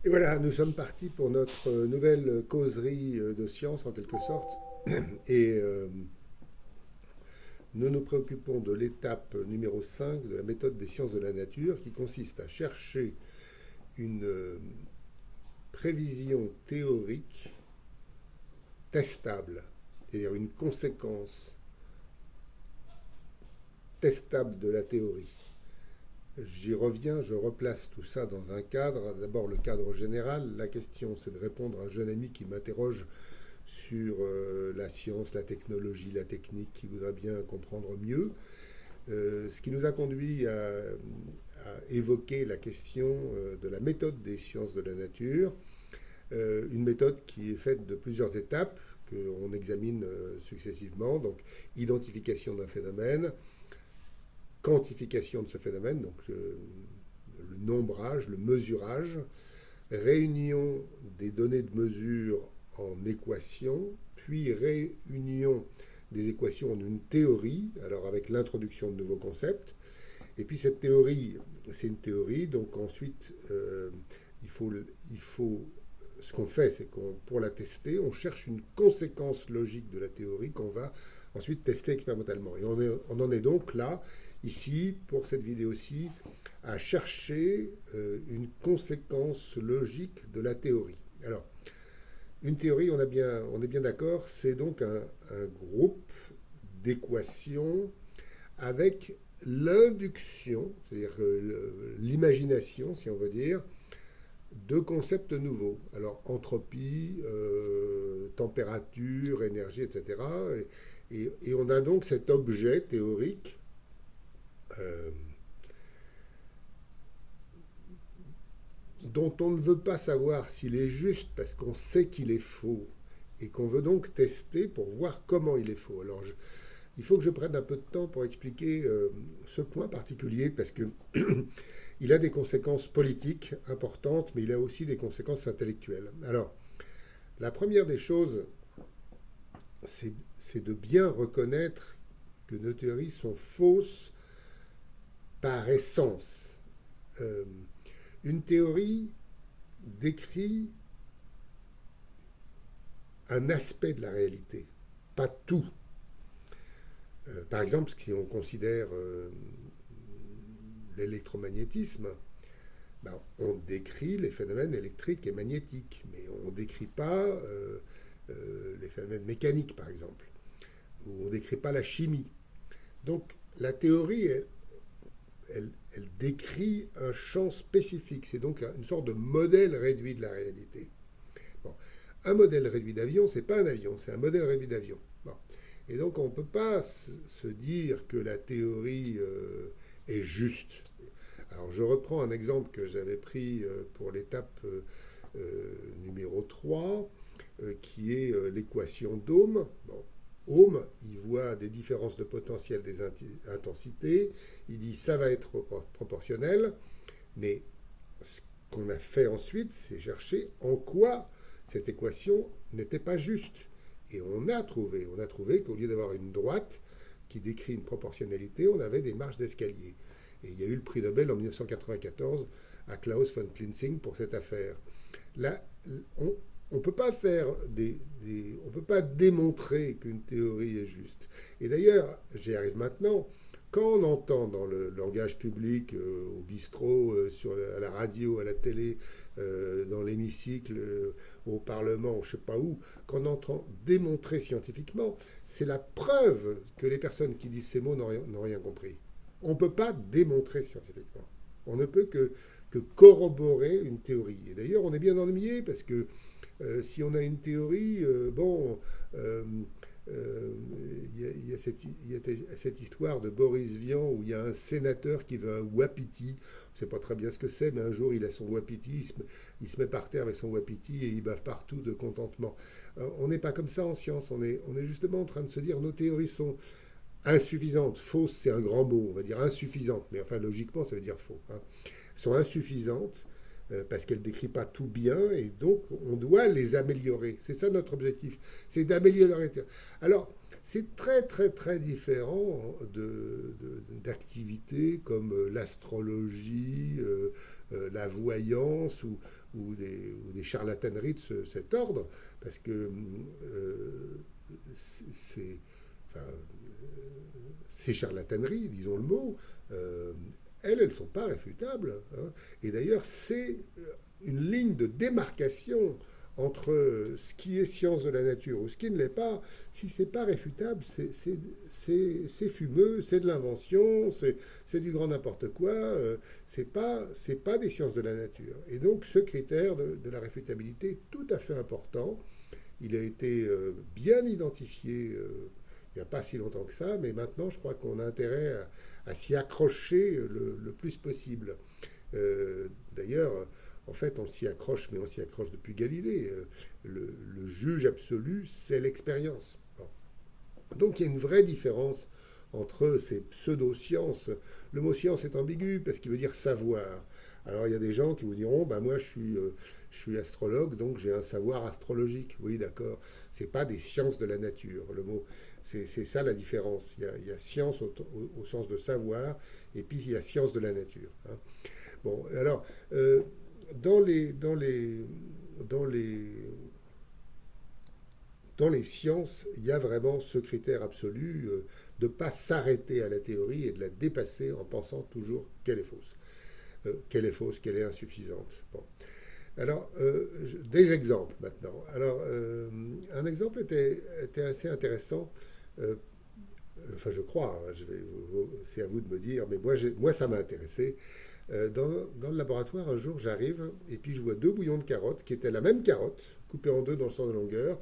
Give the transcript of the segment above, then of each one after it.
Et voilà, nous sommes partis pour notre nouvelle causerie de science en quelque sorte. Et nous nous préoccupons de l'étape numéro 5 de la méthode des sciences de la nature qui consiste à chercher une prévision théorique testable, c'est-à-dire une conséquence testable de la théorie. J'y reviens, je replace tout ça dans un cadre. D'abord le cadre général. La question, c'est de répondre à un jeune ami qui m'interroge sur la science, la technologie, la technique, qui voudrait bien comprendre mieux. Ce qui nous a conduit à évoquer la question de la méthode des sciences de la nature, une méthode qui est faite de plusieurs étapes qu'on examine successivement, donc identification d'un phénomène, quantification de ce phénomène, donc le nombrage, le mesurage, réunion des données de mesure en équations, puis réunion des équations en une théorie, alors avec l'introduction de nouveaux concepts. Et puis cette théorie, c'est une théorie, donc ensuite il, faut, il faut ce qu'on fait, c'est qu'on, pour la tester, on cherche une conséquence logique de la théorie qu'on va ensuite tester expérimentalement. Et on en est donc là, ici, pour cette vidéo-ci, à chercher une conséquence logique de la théorie. Alors, une théorie, on est bien d'accord, c'est donc un groupe d'équations avec l'induction, c'est-à-dire l'imagination, si on veut dire, deux concepts nouveaux. Alors, entropie, température, énergie, etc. Et on a donc cet objet théorique euh, dont on ne veut pas savoir s'il est juste parce qu'on sait qu'il est faux et qu'on veut donc tester pour voir comment il est faux. Alors, il faut que je prenne un peu de temps pour expliquer ce point particulier parce que il a des conséquences politiques importantes, mais il a aussi des conséquences intellectuelles. Alors, la première des choses, c'est de bien reconnaître que nos théories sont fausses par essence. Euh, une théorie décrit un aspect de la réalité, pas tout. Par exemple, si on considère l'électromagnétisme, ben, on décrit les phénomènes électriques et magnétiques, mais on ne décrit pas les phénomènes mécaniques, par exemple, ou on ne décrit pas la chimie. Donc, la théorie, elle décrit un champ spécifique. C'est donc une sorte de modèle réduit de la réalité. Bon. Un modèle réduit d'avion, c'est pas un avion, c'est un modèle réduit d'avion. Bon. Et donc, on ne peut pas se dire que la théorie est juste. Alors, je reprends un exemple que j'avais pris pour l'étape numéro 3, qui est l'équation d'Ohm. Bon, Ohm, il voit des différences de potentiel des intensités, il dit ça va être proportionnel, mais ce qu'on a fait ensuite, c'est chercher en quoi cette équation n'était pas juste. Et on a trouvé qu'au lieu d'avoir une droite qui décrit une proportionnalité, on avait des marges d'escalier. Et il y a eu le prix Nobel en 1994 à Klaus von Klinsing pour cette affaire. Là, on ne peut pas on peut pas démontrer qu'une théorie est juste. Et d'ailleurs, j'y arrive maintenant. Quand on entend dans le langage public, au bistrot, à la radio, à la télé, dans l'hémicycle, au Parlement, je ne sais pas où, quand on entend démontrer scientifiquement, c'est la preuve que les personnes qui disent ces mots n'ont rien compris. On ne peut pas démontrer scientifiquement. On ne peut que corroborer une théorie. Et d'ailleurs, on est bien ennuyé parce que si on a une théorie, bon, il y a cette histoire de Boris Vian où il y a un sénateur qui veut un wapiti. On ne sait pas très bien ce que c'est, mais un jour il a son wapiti, il se met par terre avec son wapiti et il bave partout de contentement. On n'est pas comme ça en science, on est justement en train de se dire nos théories sont insuffisantes. Fausse, c'est un grand mot, on va dire insuffisante, mais enfin logiquement ça veut dire faux. Hein. Sont insuffisantes parce qu'elle ne décrit pas tout bien, et donc on doit les améliorer. C'est ça notre objectif, c'est d'améliorer. Alors, c'est très très très différent d'activités comme l'astrologie, la voyance ou des charlataneries de cet ordre, parce que c'est, enfin, ces charlataneries, disons le mot, euh, elles ne sont pas réfutables, hein. Et d'ailleurs, c'est une ligne de démarcation entre ce qui est science de la nature ou ce qui ne l'est pas. Si c'est pas réfutable, c'est fumeux, c'est de l'invention, c'est du grand n'importe quoi. C'est pas des sciences de la nature. Et donc, ce critère de la réfutabilité est tout à fait important. Il a été bien identifié il n'y a pas si longtemps que ça, mais maintenant je crois qu'on a intérêt à s'y accrocher le plus possible. D'ailleurs, en fait, on s'y accroche, mais on s'y accroche depuis Galilée. Le juge absolu, c'est l'expérience. Bon. Donc il y a une vraie différence entre ces pseudo-sciences. Le mot science est ambigu parce qu'il veut dire savoir. Alors il y a des gens qui vous diront, bah moi je suis astrologue, donc j'ai un savoir astrologique. Oui, d'accord. C'est pas des sciences de la nature. Le mot, c'est ça la différence. Il y a science au sens de savoir, et puis il y a science de la nature, hein. Bon, alors dans les dans les dans les dans les sciences, il y a vraiment ce critère absolu de ne pas s'arrêter à la théorie et de la dépasser en pensant toujours qu'elle est fausse. Qu'elle est fausse, qu'elle est insuffisante. Bon. Alors, des exemples maintenant. Alors, un exemple était assez intéressant. Euh, enfin, je crois, hein, c'est à vous de me dire, mais moi ça m'a intéressé. Dans le laboratoire, un jour, j'arrive et puis je vois deux bouillons de carottes qui étaient la même carotte, coupée en deux dans le sens de longueur,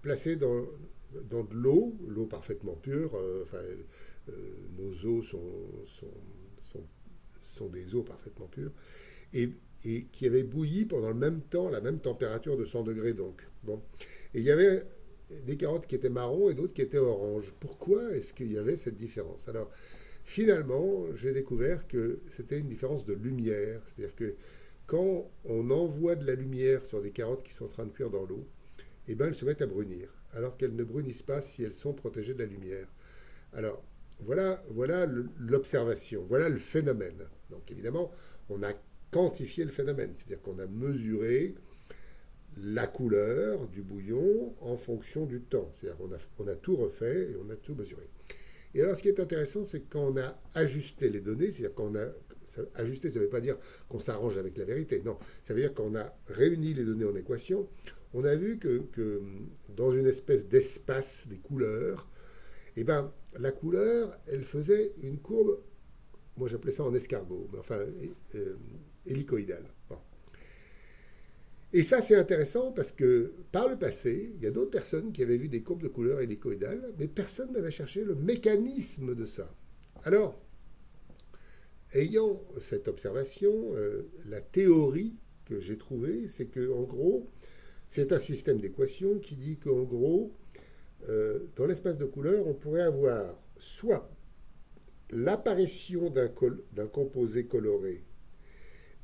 placés dans de l'eau parfaitement pure. Enfin, nos eaux sont, sont des eaux parfaitement pures, et, et qui avaient bouilli pendant le même temps, la même température de 100 degrés donc. Bon. Et il y avait des carottes qui étaient marron et d'autres qui étaient orange. Pourquoi est-ce qu'il y avait cette différence? Alors, finalement, j'ai découvert que c'était une différence de lumière. C'est-à-dire que quand on envoie de la lumière sur des carottes qui sont en train de cuire dans l'eau, eh ben, elles se mettent à brunir, alors qu'elles ne brunissent pas si elles sont protégées de la lumière. Alors, voilà l'observation, voilà le phénomène. Donc, évidemment, on a quantifié le phénomène, c'est-à-dire qu'on a mesuré la couleur du bouillon en fonction du temps. C'est-à-dire qu'on a tout refait et on a tout mesuré. Et alors, ce qui est intéressant, c'est que quand on a ajusté les données, c'est-à-dire qu'on a ajusté, ça ne veut pas dire qu'on s'arrange avec la vérité, non, ça veut dire qu'on a réuni les données en équation, on a vu que dans une espèce d'espace des couleurs, eh ben, la couleur, elle faisait une courbe, moi j'appelais ça en escargot, mais enfin hélicoïdale. Bon. Et ça, c'est intéressant parce que par le passé, il y a d'autres personnes qui avaient vu des courbes de couleurs hélicoïdales, mais personne n'avait cherché le mécanisme de ça. Alors, ayant cette observation, la théorie que j'ai trouvée, c'est que en gros, c'est un système d'équations qui dit qu'en gros, dans l'espace de couleurs, on pourrait avoir soit l'apparition d'un composé coloré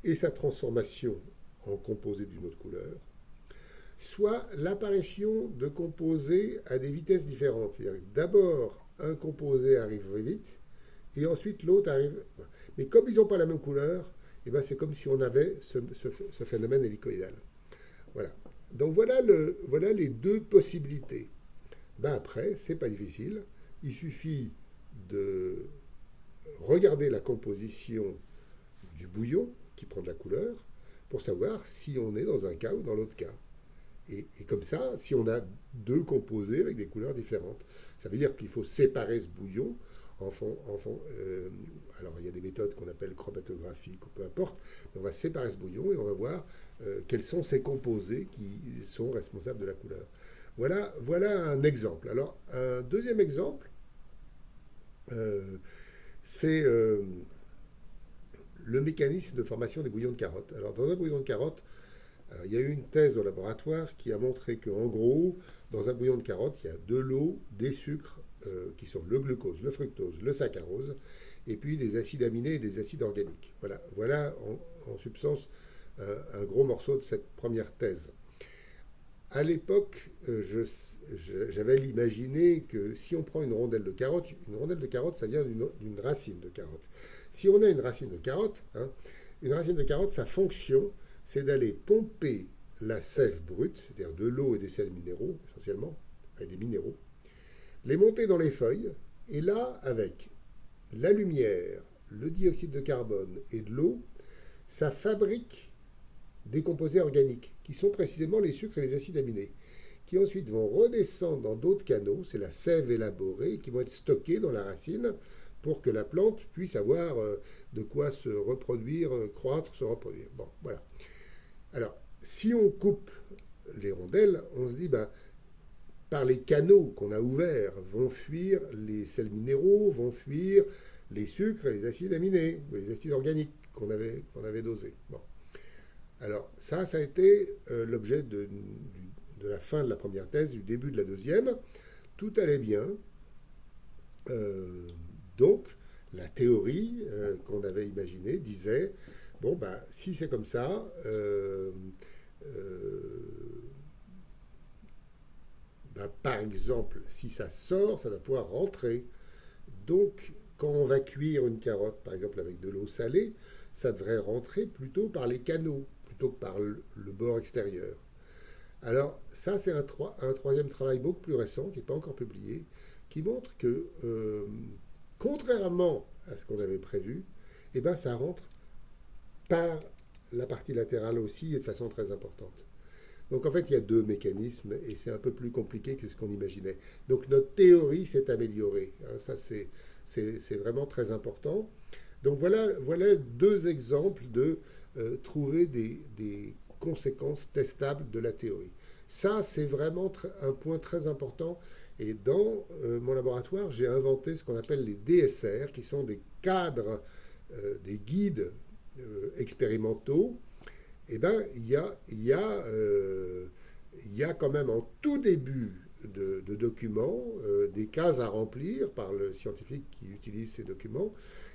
et sa transformation en composé d'une autre couleur, soit l'apparition de composés à des vitesses différentes. C'est-à-dire que d'abord, un composé arrive vite, et ensuite l'autre arrive. Mais comme ils n'ont pas la même couleur, eh ben c'est comme si on avait ce phénomène hélicoïdal. Voilà. Donc voilà les deux possibilités. Ben après, c'est pas difficile. Il suffit de regarder la composition du bouillon qui prend de la couleur pour savoir si on est dans un cas ou dans l'autre cas. Et comme ça, si on a deux composés avec des couleurs différentes, ça veut dire qu'il faut séparer ce bouillon alors il y a des méthodes qu'on appelle chromatographiques ou peu importe, mais on va séparer ce bouillon et on va voir quels sont ces composés qui sont responsables de la couleur. Voilà un exemple. Alors un deuxième exemple, c'est le mécanisme de formation des bouillons de carottes. Alors dans un bouillon de carottes, alors, il y a eu une thèse au laboratoire qui a montré qu'en gros, dans un bouillon de carottes, il y a de l'eau, des sucres qui sont le glucose, le fructose, le saccharose, et puis des acides aminés et des acides organiques. Voilà en substance un gros morceau de cette première thèse. À l'époque, j'avais imaginé que si on prend une rondelle de carotte, ça vient d'une racine de carotte. Si on a une racine de carotte, hein, une racine de carotte, sa fonction, c'est d'aller pomper la sève brute, c'est-à-dire de l'eau et des sels minéraux, essentiellement, avec des minéraux, les monter dans les feuilles, et là, avec la lumière, le dioxyde de carbone et de l'eau, ça fabrique des composés organiques, qui sont précisément les sucres et les acides aminés, qui ensuite vont redescendre dans d'autres canaux, c'est la sève élaborée, qui vont être stockés dans la racine pour que la plante puisse avoir de quoi se reproduire, croître, se reproduire. Bon, voilà. Alors, si on coupe les rondelles, on se dit, ben, par les canaux qu'on a ouverts, vont fuir les sels minéraux, vont fuir les sucres et les acides aminés, ou les acides organiques qu'on avait dosés. Bon. Alors, ça a été l'objet de la fin de la première thèse, du début de la deuxième. Tout allait bien. Donc, la théorie qu'on avait imaginée disait, bon, bah, si c'est comme ça, bah, par exemple, si ça sort, ça doit pouvoir rentrer. Donc, quand on va cuire une carotte, par exemple avec de l'eau salée, ça devrait rentrer plutôt par les canaux, plutôt que par le bord extérieur. Alors, ça, c'est un troisième travail beaucoup plus récent, qui n'est pas encore publié, qui montre que, contrairement à ce qu'on avait prévu, eh ben, ça rentre par la partie latérale aussi et de façon très importante. Donc en fait, il y a deux mécanismes et c'est un peu plus compliqué que ce qu'on imaginait. Donc notre théorie s'est améliorée. Hein, ça, c'est vraiment très important. Donc voilà deux exemples de trouver des conséquences testables de la théorie. Ça, c'est vraiment un point très important. Et dans mon laboratoire, j'ai inventé ce qu'on appelle les DSR, qui sont des cadres, des guides expérimentaux. Eh bien, il y a quand même en tout début de documents des cases à remplir par le scientifique qui utilise ces documents,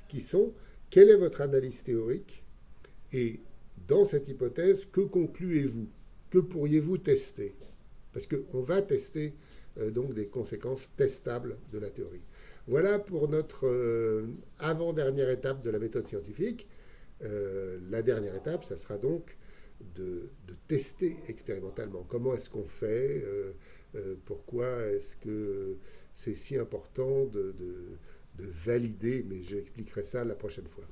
qui sont quelle est votre analyse théorique et dans cette hypothèse, que concluez-vous? Que pourriez-vous tester? Parce qu'on va tester donc des conséquences testables de la théorie. Voilà pour notre avant-dernière étape de la méthode scientifique. La dernière étape, ça sera donc de tester expérimentalement. Comment est-ce qu'on fait pourquoi est-ce que c'est si important de valider, mais j'expliquerai ça la prochaine fois.